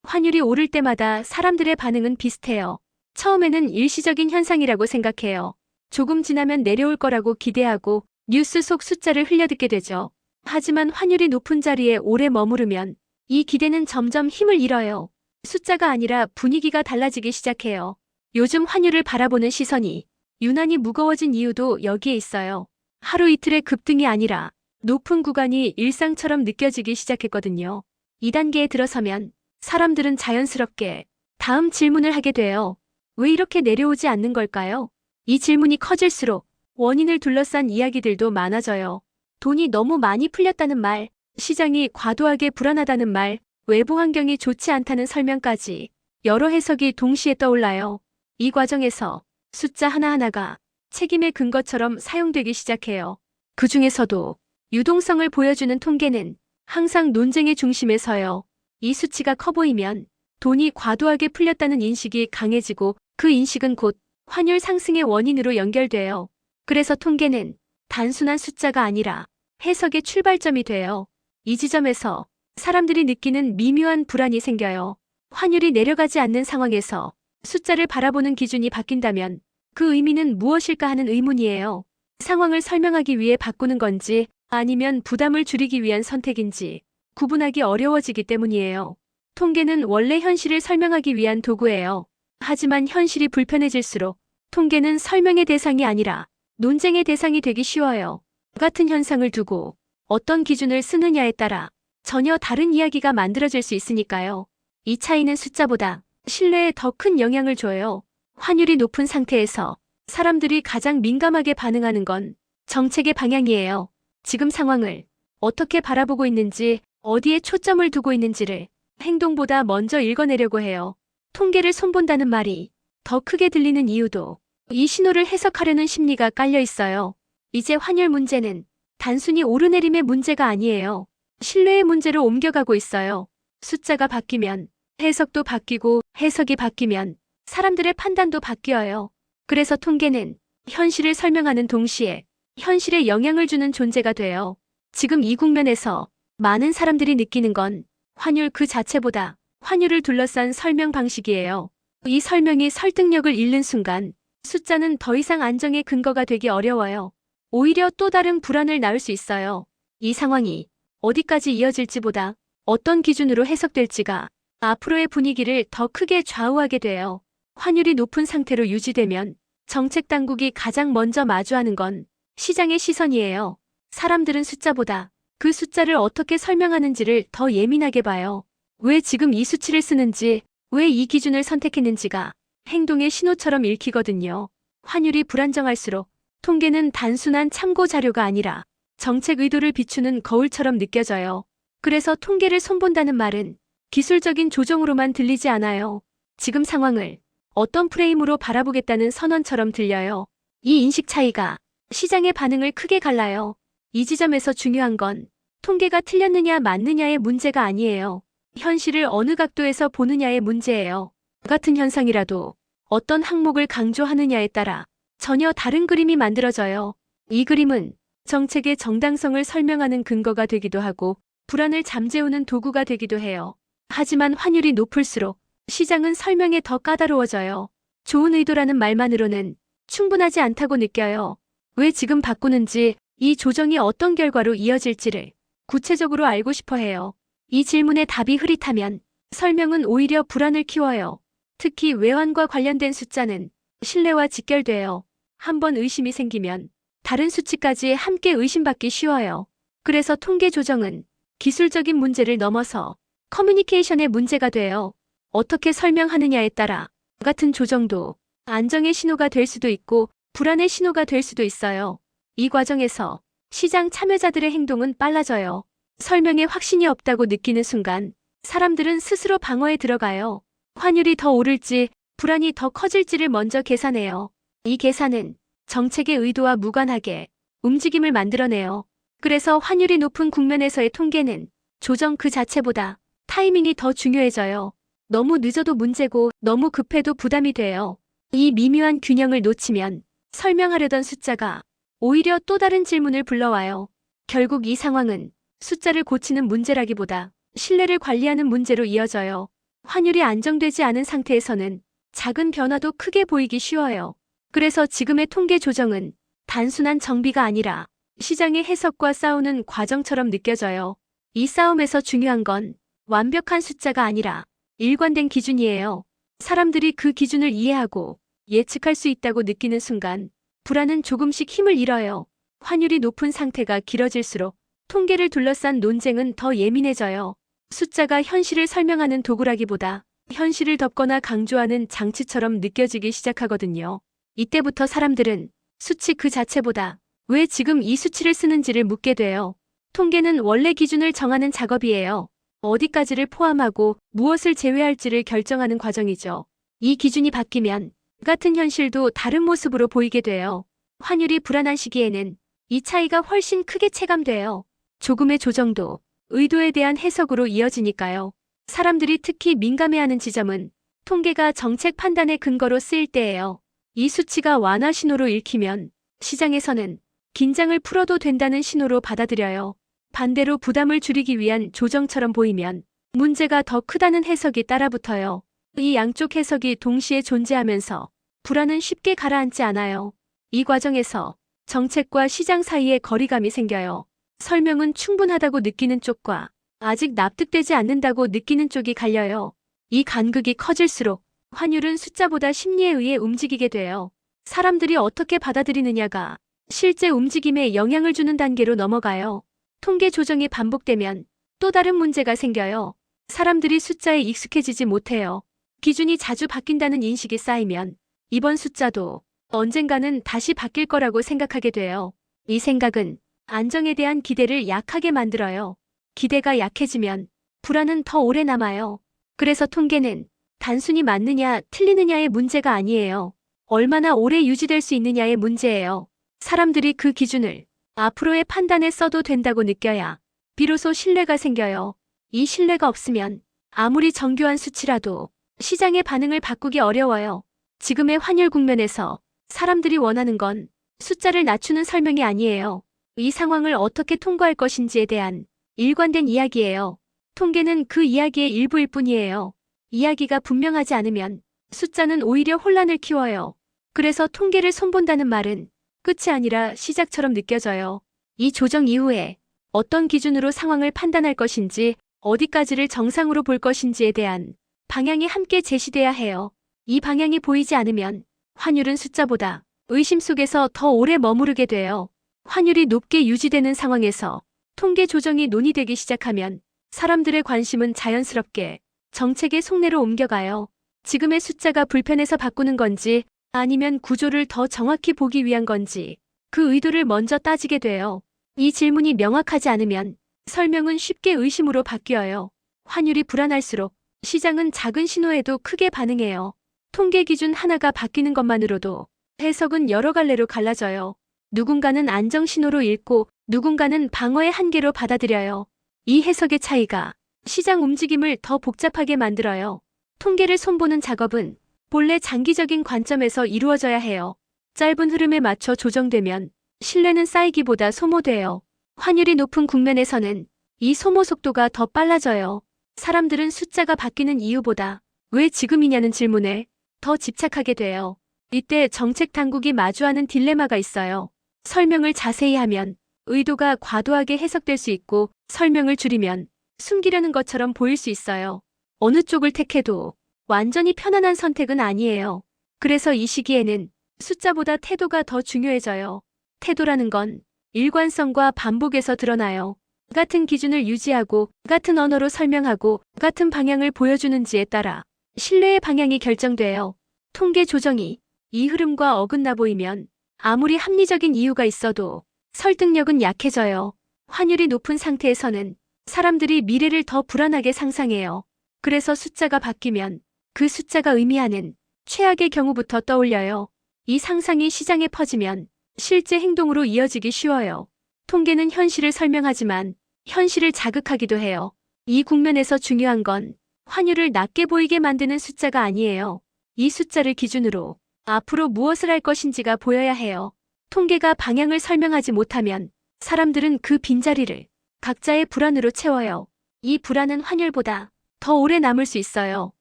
환율이 오를 때마다 사람들의 반응은 비슷해요. 처음에는 일시적인 현상이라고 생각해요. 조금 지나면 내려올 거라고 기대하고 뉴스 속 숫자를 흘려듣게 되죠. 하지만 환율이 높은 자리에 오래 머무르면 이 기대는 점점 힘을 잃어요. 숫자가 아니라 분위기가 달라지기 시작해요. 요즘 환율을 바라보는 시선이 유난히 무거워진 이유도 여기에 있어요. 하루 이틀의 급등이 아니라 높은 구간이 일상처럼 느껴지기 시작했거든요. 2단계에 들어서면 사람들은 자연스럽게 다음 질문을 하게 돼요. 왜 이렇게 내려오지 않는 걸까요? 이 질문이 커질수록 원인을 둘러싼 이야기들도 많아져요. 돈이 너무 많이 풀렸다는 말, 시장이 과도하게 불안하다는 말, 외부 환경이 좋지 않다는 설명까지 여러 해석이 동시에 떠올라요. 이 과정에서 숫자 하나하나가 책임의 근거처럼 사용되기 시작해요. 그 중에서도 유동성을 보여주는 통계는 항상 논쟁의 중심에 서요. 이 수치가 커 보이면 돈이 과도하게 풀렸다는 인식이 강해지고 그 인식은 곧 환율 상승의 원인으로 연결돼요. 그래서 통계는 단순한 숫자가 아니라 해석의 출발점이 돼요. 이 지점에서 사람들이 느끼는 미묘한 불안이 생겨요. 환율이 내려가지 않는 상황에서 숫자를 바라보는 기준이 바뀐다면 그 의미는 무엇일까 하는 의문이에요. 상황을 설명하기 위해 바꾸는 건지 아니면 부담을 줄이기 위한 선택인지 구분하기 어려워지기 때문이에요. 통계는 원래 현실을 설명하기 위한 도구예요. 하지만 현실이 불편해질수록 통계는 설명의 대상이 아니라 논쟁의 대상이 되기 쉬워요. 같은 현상을 두고 어떤 기준을 쓰느냐에 따라 전혀 다른 이야기가 만들어질 수 있으니까요. 이 차이는 숫자보다 신뢰에 더 큰 영향을 줘요. 환율이 높은 상태에서 사람들이 가장 민감하게 반응하는 건 정책의 방향이에요. 지금 상황을 어떻게 바라보고 있는지, 어디에 초점을 두고 있는지를 행동보다 먼저 읽어내려고 해요. 통계를 손본다는 말이 더 크게 들리는 이유도 이 신호를 해석하려는 심리가 깔려 있어요. 이제 환율 문제는 단순히 오르내림의 문제가 아니에요. 신뢰의 문제로 옮겨가고 있어요. 숫자가 바뀌면 해석도 바뀌고 해석이 바뀌면 사람들의 판단도 바뀌어요. 그래서 통계는 현실을 설명하는 동시에 현실에 영향을 주는 존재가 돼요. 지금 이 국면에서 많은 사람들이 느끼는 건 환율 그 자체보다 환율을 둘러싼 설명 방식이에요. 이 설명이 설득력을 잃는 순간 숫자는 더 이상 안정의 근거가 되기 어려워요. 오히려 또 다른 불안을 낳을 수 있어요. 이 상황이 어디까지 이어질지보다 어떤 기준으로 해석될지가 앞으로의 분위기를 더 크게 좌우하게 돼요. 환율이 높은 상태로 유지되면 정책 당국이 가장 먼저 마주하는 건 시장의 시선이에요. 사람들은 숫자보다 그 숫자를 어떻게 설명하는지를 더 예민하게 봐요. 왜 지금 이 수치를 쓰는지, 왜 이 기준을 선택했는지가 행동의 신호처럼 읽히거든요. 환율이 불안정할수록 통계는 단순한 참고 자료가 아니라 정책 의도를 비추는 거울처럼 느껴져요. 그래서 통계를 손본다는 말은 기술적인 조정으로만 들리지 않아요. 지금 상황을 어떤 프레임으로 바라보겠다는 선언처럼 들려요. 이 인식 차이가 시장의 반응을 크게 갈라요. 이 지점에서 중요한 건 통계가 틀렸느냐 맞느냐의 문제가 아니에요. 현실을 어느 각도에서 보느냐의 문제예요. 같은 현상이라도 어떤 항목을 강조하느냐에 따라 전혀 다른 그림이 만들어져요. 이 그림은 정책의 정당성을 설명하는 근거가 되기도 하고 불안을 잠재우는 도구가 되기도 해요. 하지만 환율이 높을수록 시장은 설명에 더 까다로워져요. 좋은 의도라는 말만으로는 충분하지 않다고 느껴요. 왜 지금 바꾸는지, 이 조정이 어떤 결과로 이어질지를 구체적으로 알고 싶어 해요. 이 질문에 답이 흐릿하면 설명은 오히려 불안을 키워요. 특히 외환과 관련된 숫자는 신뢰와 직결돼요. 한번 의심이 생기면 다른 수치까지 함께 의심받기 쉬워요. 그래서 통계 조정은 기술적인 문제를 넘어서 커뮤니케이션의 문제가 돼요. 어떻게 설명하느냐에 따라 같은 조정도 안정의 신호가 될 수도 있고 불안의 신호가 될 수도 있어요. 이 과정에서 시장 참여자들의 행동은 빨라져요. 설명에 확신이 없다고 느끼는 순간 사람들은 스스로 방어에 들어가요. 환율이 더 오를지 불안이 더 커질지를 먼저 계산해요. 이 계산은 정책의 의도와 무관하게 움직임을 만들어내요. 그래서 환율이 높은 국면에서의 통계는 조정 그 자체보다 타이밍이 더 중요해져요. 너무 늦어도 문제고 너무 급해도 부담이 돼요. 이 미묘한 균형을 놓치면 설명하려던 숫자가 오히려 또 다른 질문을 불러와요. 결국 이 상황은 숫자를 고치는 문제라기보다 신뢰를 관리하는 문제로 이어져요. 환율이 안정되지 않은 상태에서는 작은 변화도 크게 보이기 쉬워요. 그래서 지금의 통계 조정은 단순한 정비가 아니라 시장의 해석과 싸우는 과정처럼 느껴져요. 이 싸움에서 중요한 건 완벽한 숫자가 아니라 일관된 기준이에요. 사람들이 그 기준을 이해하고 예측할 수 있다고 느끼는 순간 불안은 조금씩 힘을 잃어요. 환율이 높은 상태가 길어질수록 통계를 둘러싼 논쟁은 더 예민해져요. 숫자가 현실을 설명하는 도구라기보다 현실을 덮거나 강조하는 장치처럼 느껴지기 시작하거든요. 이때부터 사람들은 수치 그 자체보다 왜 지금 이 수치를 쓰는지를 묻게 돼요. 통계는 원래 기준을 정하는 작업이에요. 어디까지를 포함하고 무엇을 제외할지를 결정하는 과정이죠. 이 기준이 바뀌면 같은 현실도 다른 모습으로 보이게 돼요. 환율이 불안한 시기에는 이 차이가 훨씬 크게 체감돼요. 조금의 조정도 의도에 대한 해석으로 이어지니까요. 사람들이 특히 민감해하는 지점은 통계가 정책 판단의 근거로 쓰일 때예요. 이 수치가 완화 신호로 읽히면 시장에서는 긴장을 풀어도 된다는 신호로 받아들여요. 반대로 부담을 줄이기 위한 조정처럼 보이면 문제가 더 크다는 해석이 따라붙어요. 이 양쪽 해석이 동시에 존재하면서 불안은 쉽게 가라앉지 않아요. 이 과정에서 정책과 시장 사이에 거리감이 생겨요. 설명은 충분하다고 느끼는 쪽과 아직 납득되지 않는다고 느끼는 쪽이 갈려요. 이 간극이 커질수록 환율은 숫자보다 심리에 의해 움직이게 돼요. 사람들이 어떻게 받아들이느냐가 실제 움직임에 영향을 주는 단계로 넘어가요. 통계 조정이 반복되면 또 다른 문제가 생겨요. 사람들이 숫자에 익숙해지지 못해요. 기준이 자주 바뀐다는 인식이 쌓이면 이번 숫자도 언젠가는 다시 바뀔 거라고 생각하게 돼요. 이 생각은 안정에 대한 기대를 약하게 만들어요. 기대가 약해지면 불안은 더 오래 남아요. 그래서 통계는 단순히 맞느냐 틀리느냐의 문제가 아니에요. 얼마나 오래 유지될 수 있느냐의 문제예요. 사람들이 그 기준을 앞으로의 판단에 써도 된다고 느껴야 비로소 신뢰가 생겨요. 이 신뢰가 없으면 아무리 정교한 수치라도 시장의 반응을 바꾸기 어려워요. 지금의 환율 국면에서 사람들이 원하는 건 숫자를 낮추는 설명이 아니에요. 이 상황을 어떻게 통과할 것인지에 대한 일관된 이야기예요. 통계는 그 이야기의 일부일 뿐이에요. 이야기가 분명하지 않으면 숫자는 오히려 혼란을 키워요. 그래서 통계를 손본다는 말은 끝이 아니라 시작처럼 느껴져요. 이 조정 이후에 어떤 기준으로 상황을 판단할 것인지, 어디까지를 정상으로 볼 것인지에 대한 방향이 함께 제시돼야 해요. 이 방향이 보이지 않으면 환율은 숫자보다 의심 속에서 더 오래 머무르게 돼요. 환율이 높게 유지되는 상황에서 통계 조정이 논의되기 시작하면 사람들의 관심은 자연스럽게 정책의 속내로 옮겨가요. 지금의 숫자가 불편해서 바꾸는 건지 아니면 구조를 더 정확히 보기 위한 건지 그 의도를 먼저 따지게 돼요. 이 질문이 명확하지 않으면 설명은 쉽게 의심으로 바뀌어요. 환율이 불안할수록 시장은 작은 신호에도 크게 반응해요. 통계 기준 하나가 바뀌는 것만으로도 해석은 여러 갈래로 갈라져요. 누군가는 안정 신호로 읽고 누군가는 방어의 한계로 받아들여요. 이 해석의 차이가 시장 움직임을 더 복잡하게 만들어요. 통계를 손보는 작업은 본래 장기적인 관점에서 이루어져야 해요. 짧은 흐름에 맞춰 조정되면 신뢰는 쌓이기보다 소모돼요. 환율이 높은 국면에서는 이 소모 속도가 더 빨라져요. 사람들은 숫자가 바뀌는 이유보다 왜 지금이냐는 질문에 더 집착하게 돼요. 이때 정책 당국이 마주하는 딜레마가 있어요. 설명을 자세히 하면 의도가 과도하게 해석될 수 있고, 설명을 줄이면 숨기려는 것처럼 보일 수 있어요. 어느 쪽을 택해도 완전히 편안한 선택은 아니에요. 그래서 이 시기에는 숫자보다 태도가 더 중요해져요. 태도라는 건 일관성과 반복에서 드러나요. 같은 기준을 유지하고 같은 언어로 설명하고 같은 방향을 보여주는지에 따라 신뢰의 방향이 결정돼요. 통계 조정이 이 흐름과 어긋나 보이면 아무리 합리적인 이유가 있어도 설득력은 약해져요. 환율이 높은 상태에서는 사람들이 미래를 더 불안하게 상상해요. 그래서 숫자가 바뀌면 그 숫자가 의미하는 최악의 경우부터 떠올려요. 이 상상이 시장에 퍼지면 실제 행동으로 이어지기 쉬워요. 통계는 현실을 설명하지만 현실을 자극하기도 해요. 이 국면에서 중요한 건 환율을 낮게 보이게 만드는 숫자가 아니에요. 이 숫자를 기준으로 앞으로 무엇을 할 것인지가 보여야 해요. 통계가 방향을 설명하지 못하면 사람들은 그 빈자리를 각자의 불안으로 채워요. 이 불안은 환율보다 더 오래 남을 수 있어요.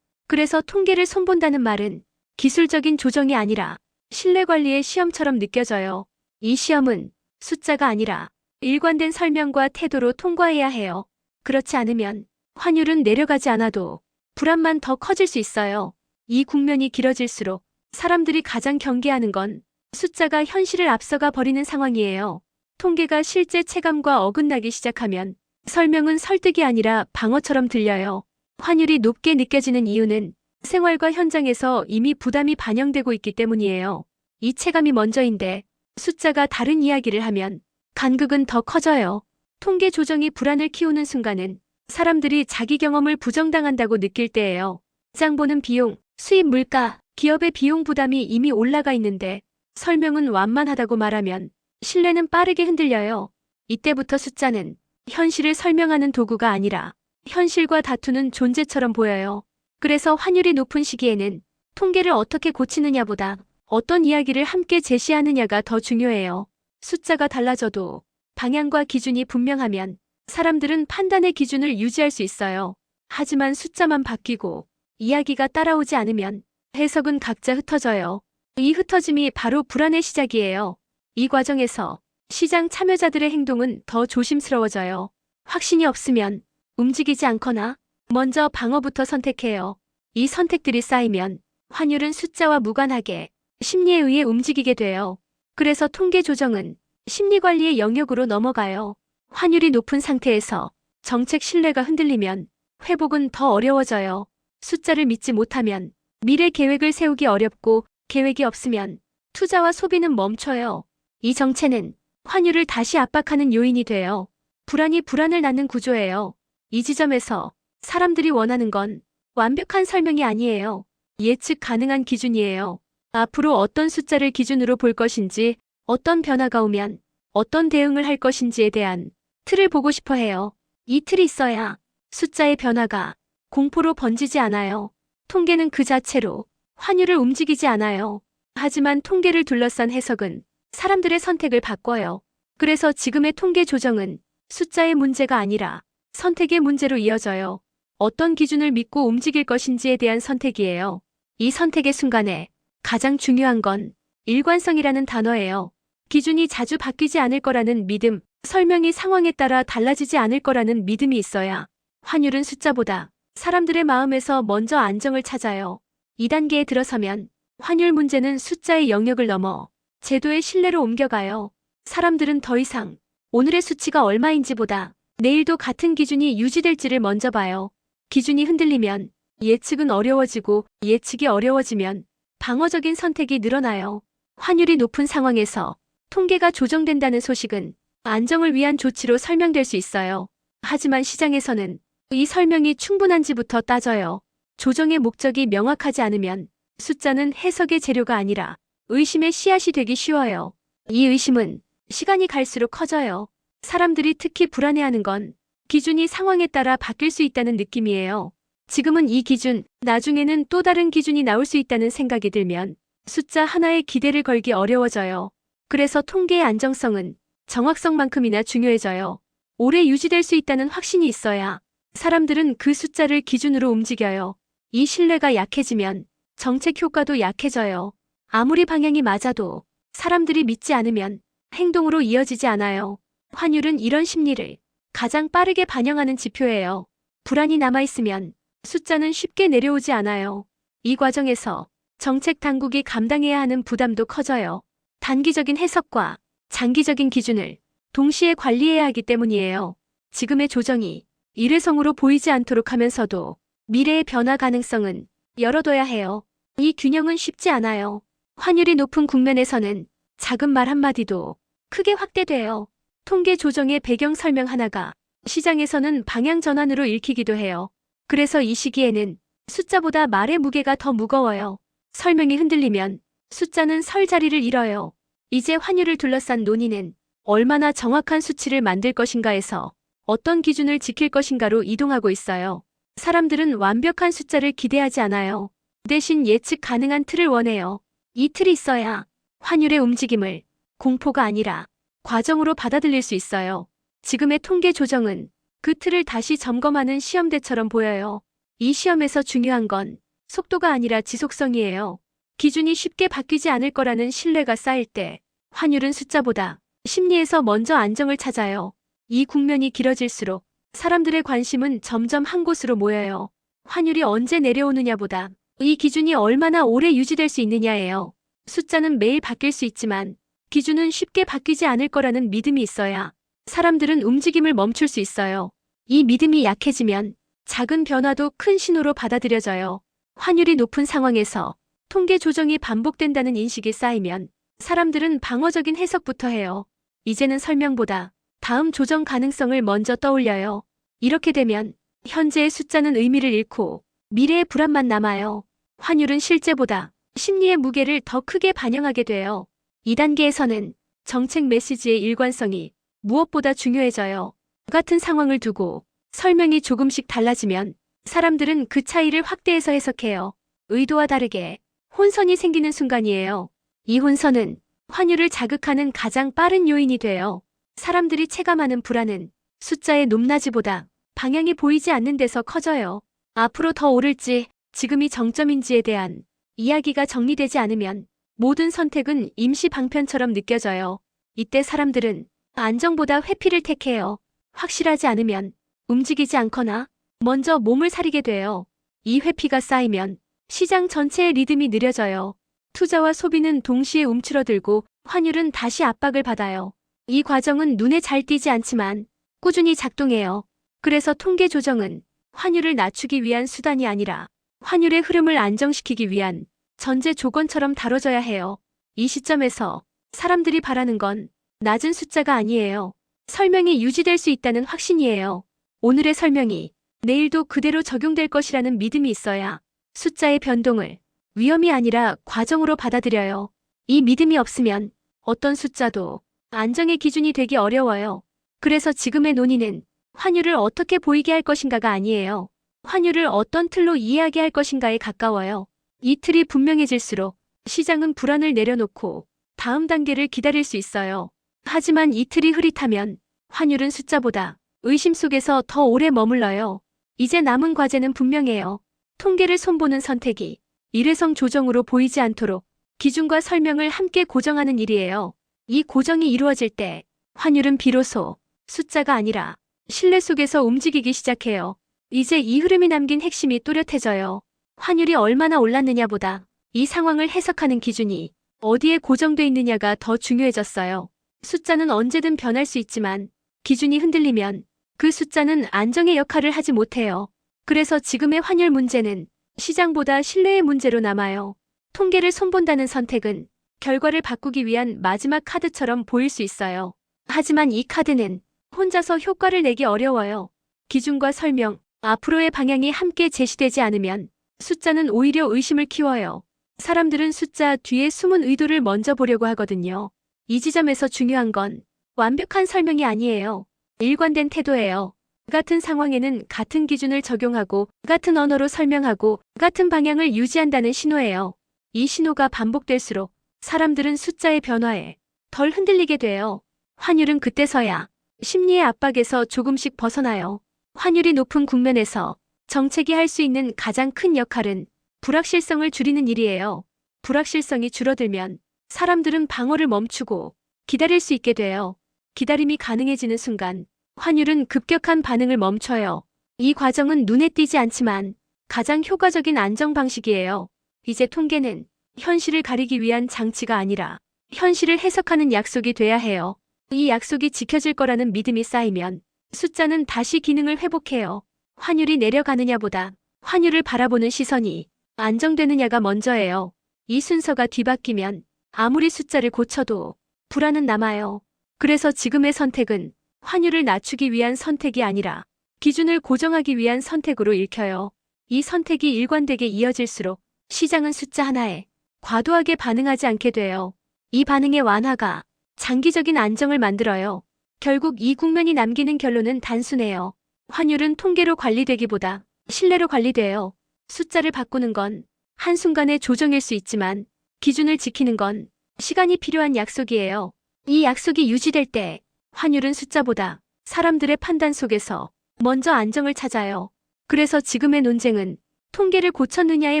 그래서 통계를 손본다는 말은 기술적인 조정이 아니라 신뢰 관리의 시험처럼 느껴져요. 이 시험은 숫자가 아니라 일관된 설명과 태도로 통과해야 해요. 그렇지 않으면 환율은 내려가지 않아도 불안만 더 커질 수 있어요. 이 국면이 길어질수록 사람들이 가장 경계하는 건 숫자가 현실을 앞서가 버리는 상황이에요. 통계가 실제 체감과 어긋나기 시작하면 설명은 설득이 아니라 방어처럼 들려요. 환율이 높게 느껴지는 이유는 생활과 현장에서 이미 부담이 반영되고 있기 때문이에요. 이 체감이 먼저인데 숫자가 다른 이야기를 하면 간극은 더 커져요. 통계 조정이 불안을 키우는 순간은 사람들이 자기 경험을 부정당한다고 느낄 때예요. 장 보는 비용, 수입 물가, 기업의 비용 부담이 이미 올라가 있는데 설명은 완만하다고 말하면 신뢰는 빠르게 흔들려요. 이때부터 숫자는 현실을 설명하는 도구가 아니라 현실과 다투는 존재처럼 보여요. 그래서 환율이 높은 시기에는 통계를 어떻게 고치느냐보다 어떤 이야기를 함께 제시하느냐가 더 중요해요. 숫자가 달라져도 방향과 기준이 분명하면 사람들은 판단의 기준을 유지할 수 있어요. 하지만 숫자만 바뀌고 이야기가 따라오지 않으면 해석은 각자 흩어져요. 이 흩어짐이 바로 불안의 시작이에요. 이 과정에서 시장 참여자들의 행동은 더 조심스러워져요. 확신이 없으면 움직이지 않거나 먼저 방어부터 선택해요. 이 선택들이 쌓이면 환율은 숫자와 무관하게 심리에 의해 움직이게 돼요. 그래서 통계 조정은 심리관리의 영역으로 넘어가요. 환율이 높은 상태에서 정책 신뢰가 흔들리면 회복은 더 어려워져요. 숫자를 믿지 못하면 미래 계획을 세우기 어렵고 계획이 없으면 투자와 소비는 멈춰요. 이 정체는 환율을 다시 압박하는 요인이 돼요. 불안이 불안을 낳는 구조예요. 이 지점에서 사람들이 원하는 건 완벽한 설명이 아니에요. 예측 가능한 기준이에요. 앞으로 어떤 숫자를 기준으로 볼 것인지, 어떤 변화가 오면 어떤 대응을 할 것인지에 대한 틀을 보고 싶어 해요. 이 틀이 있어야 숫자의 변화가 공포로 번지지 않아요. 통계는 그 자체로 환율을 움직이지 않아요. 하지만 통계를 둘러싼 해석은 사람들의 선택을 바꿔요. 그래서 지금의 통계 조정은 숫자의 문제가 아니라 선택의 문제로 이어져요. 어떤 기준을 믿고 움직일 것인지에 대한 선택이에요. 이 선택의 순간에 가장 중요한 건 일관성이라는 단어예요. 기준이 자주 바뀌지 않을 거라는 믿음, 설명이 상황에 따라 달라지지 않을 거라는 믿음이 있어야 환율은 숫자보다 사람들의 마음에서 먼저 안정을 찾아요. 2단계에 들어서면 환율 문제는 숫자의 영역을 넘어 제도의 신뢰로 옮겨가요. 사람들은 더 이상 오늘의 수치가 얼마인지보다 내일도 같은 기준이 유지될지를 먼저 봐요. 기준이 흔들리면 예측은 어려워지고 예측이 어려워지면 방어적인 선택이 늘어나요. 환율이 높은 상황에서 통계가 조정된다는 소식은 안정을 위한 조치로 설명될 수 있어요. 하지만 시장에서는 이 설명이 충분한지부터 따져요. 조정의 목적이 명확하지 않으면 숫자는 해석의 재료가 아니라 의심의 씨앗이 되기 쉬워요. 이 의심은 시간이 갈수록 커져요. 사람들이 특히 불안해하는 건 기준이 상황에 따라 바뀔 수 있다는 느낌이에요. 지금은 이 기준, 나중에는 또 다른 기준이 나올 수 있다는 생각이 들면 숫자 하나에 기대를 걸기 어려워져요. 그래서 통계의 안정성은 정확성만큼이나 중요해져요. 오래 유지될 수 있다는 확신이 있어야 사람들은 그 숫자를 기준으로 움직여요. 이 신뢰가 약해지면 정책 효과도 약해져요. 아무리 방향이 맞아도 사람들이 믿지 않으면 행동으로 이어지지 않아요. 환율은 이런 심리를 가장 빠르게 반영하는 지표예요. 불안이 남아있으면 숫자는 쉽게 내려오지 않아요. 이 과정에서 정책 당국이 감당해야 하는 부담도 커져요. 단기적인 해석과 장기적인 기준을 동시에 관리해야 하기 때문이에요. 지금의 조정이 일회성으로 보이지 않도록 하면서도 미래의 변화 가능성은 열어둬야 해요. 이 균형은 쉽지 않아요. 환율이 높은 국면에서는 작은 말 한마디도 크게 확대돼요. 통계 조정의 배경 설명 하나가 시장에서는 방향 전환으로 읽히기도 해요. 그래서 이 시기에는 숫자보다 말의 무게가 더 무거워요. 설명이 흔들리면 숫자는 설 자리를 잃어요. 이제 환율을 둘러싼 논의는 얼마나 정확한 수치를 만들 것인가에서 어떤 기준을 지킬 것인가로 이동하고 있어요. 사람들은 완벽한 숫자를 기대하지 않아요. 대신 예측 가능한 틀을 원해요. 이 틀이 있어야 환율의 움직임을 공포가 아니라 과정으로 받아들일 수 있어요. 지금의 통계 조정은 그 틀을 다시 점검하는 시험대처럼 보여요. 이 시험에서 중요한 건 속도가 아니라 지속성이에요. 기준이 쉽게 바뀌지 않을 거라는 신뢰가 쌓일 때 환율은 숫자보다 심리에서 먼저 안정을 찾아요. 이 국면이 길어질수록 사람들의 관심은 점점 한 곳으로 모여요. 환율이 언제 내려오느냐보다 이 기준이 얼마나 오래 유지될 수 있느냐예요. 숫자는 매일 바뀔 수 있지만 기준은 쉽게 바뀌지 않을 거라는 믿음이 있어야 사람들은 움직임을 멈출 수 있어요. 이 믿음이 약해지면 작은 변화도 큰 신호로 받아들여져요. 환율이 높은 상황에서 통계 조정이 반복된다는 인식이 쌓이면 사람들은 방어적인 해석부터 해요. 이제는 설명보다 다음 조정 가능성을 먼저 떠올려요. 이렇게 되면 현재의 숫자는 의미를 잃고 미래의 불안만 남아요. 환율은 실제보다 심리의 무게를 더 크게 반영하게 돼요. 2단계에서는 정책 메시지의 일관성이 무엇보다 중요해져요. 같은 상황을 두고 설명이 조금씩 달라지면 사람들은 그 차이를 확대해서 해석해요. 의도와 다르게 혼선이 생기는 순간이에요. 이 혼선은 환율을 자극하는 가장 빠른 요인이 돼요. 사람들이 체감하는 불안은 숫자의 높낮이보다 방향이 보이지 않는 데서 커져요. 앞으로 더 오를지 지금이 정점인지에 대한 이야기가 정리되지 않으면 모든 선택은 임시 방편처럼 느껴져요. 이때 사람들은 안정보다 회피를 택해요. 확실하지 않으면 움직이지 않거나 먼저 몸을 사리게 돼요. 이 회피가 쌓이면 시장 전체의 리듬이 느려져요. 투자와 소비는 동시에 움츠러들고 환율은 다시 압박을 받아요. 이 과정은 눈에 잘 띄지 않지만 꾸준히 작동해요. 그래서 통계 조정은 환율을 낮추기 위한 수단이 아니라 환율의 흐름을 안정시키기 위한 전제 조건처럼 다뤄져야 해요. 이 시점에서 사람들이 바라는 건 낮은 숫자가 아니에요. 설명이 유지될 수 있다는 확신이에요. 오늘의 설명이 내일도 그대로 적용될 것이라는 믿음이 있어야 숫자의 변동을 위험이 아니라 과정으로 받아들여요. 이 믿음이 없으면 어떤 숫자도 안정의 기준이 되기 어려워요. 그래서 지금의 논의는 환율을 어떻게 보이게 할 것인가가 아니에요. 환율을 어떤 틀로 이해하게 할 것인가에 가까워요. 이 틀이 분명해질수록 시장은 불안을 내려놓고 다음 단계를 기다릴 수 있어요. 하지만 이 틀이 흐릿하면 환율은 숫자보다 의심 속에서 더 오래 머물러요. 이제 남은 과제는 분명해요. 통계를 손보는 선택이 일회성 조정으로 보이지 않도록 기준과 설명을 함께 고정하는 일이에요. 이 고정이 이루어질 때 환율은 비로소 숫자가 아니라 신뢰 속에서 움직이기 시작해요. 이제 이 흐름이 남긴 핵심이 또렷해져요. 환율이 얼마나 올랐느냐보다 이 상황을 해석하는 기준이 어디에 고정돼 있느냐가 더 중요해졌어요. 숫자는 언제든 변할 수 있지만 기준이 흔들리면 그 숫자는 안정의 역할을 하지 못해요. 그래서 지금의 환율 문제는 시장보다 신뢰의 문제로 남아요. 통계를 손본다는 선택은 결과를 바꾸기 위한 마지막 카드처럼 보일 수 있어요. 하지만 이 카드는 혼자서 효과를 내기 어려워요. 기준과 설명, 앞으로의 방향이 함께 제시되지 않으면 숫자는 오히려 의심을 키워요. 사람들은 숫자 뒤에 숨은 의도를 먼저 보려고 하거든요. 이 지점에서 중요한 건 완벽한 설명이 아니에요. 일관된 태도예요. 같은 상황에는 같은 기준을 적용하고 같은 언어로 설명하고 같은 방향을 유지한다는 신호예요. 이 신호가 반복될수록 사람들은 숫자의 변화에 덜 흔들리게 돼요. 환율은 그때서야 심리의 압박에서 조금씩 벗어나요. 환율이 높은 국면에서 정책이 할 수 있는 가장 큰 역할은 불확실성을 줄이는 일이에요. 불확실성이 줄어들면 사람들은 방어를 멈추고 기다릴 수 있게 돼요. 기다림이 가능해지는 순간 환율은 급격한 반응을 멈춰요. 이 과정은 눈에 띄지 않지만 가장 효과적인 안정 방식이에요. 이제 통계는 현실을 가리기 위한 장치가 아니라 현실을 해석하는 약속이 돼야 해요. 이 약속이 지켜질 거라는 믿음이 쌓이면 숫자는 다시 기능을 회복해요. 환율이 내려가느냐보다 환율을 바라보는 시선이 안정되느냐가 먼저예요. 이 순서가 뒤바뀌면 아무리 숫자를 고쳐도 불안은 남아요. 그래서 지금의 선택은 환율을 낮추기 위한 선택이 아니라 기준을 고정하기 위한 선택으로 읽혀요. 이 선택이 일관되게 이어질수록 시장은 숫자 하나에 과도하게 반응하지 않게 돼요. 이 반응의 완화가 장기적인 안정을 만들어요. 결국 이 국면이 남기는 결론은 단순해요. 환율은 통계로 관리되기보다 신뢰로 관리돼요. 숫자를 바꾸는 건 한순간의 조정일 수 있지만 기준을 지키는 건 시간이 필요한 약속이에요. 이 약속이 유지될 때 환율은 숫자보다 사람들의 판단 속에서 먼저 안정을 찾아요. 그래서 지금의 논쟁은 통계를 고쳤느냐의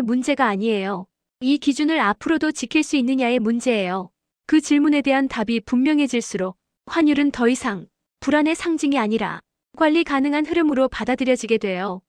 문제가 아니에요. 이 기준을 앞으로도 지킬 수 있느냐의 문제예요. 그 질문에 대한 답이 분명해질수록 환율은 더 이상 불안의 상징이 아니라 관리 가능한 흐름으로 받아들여지게 돼요.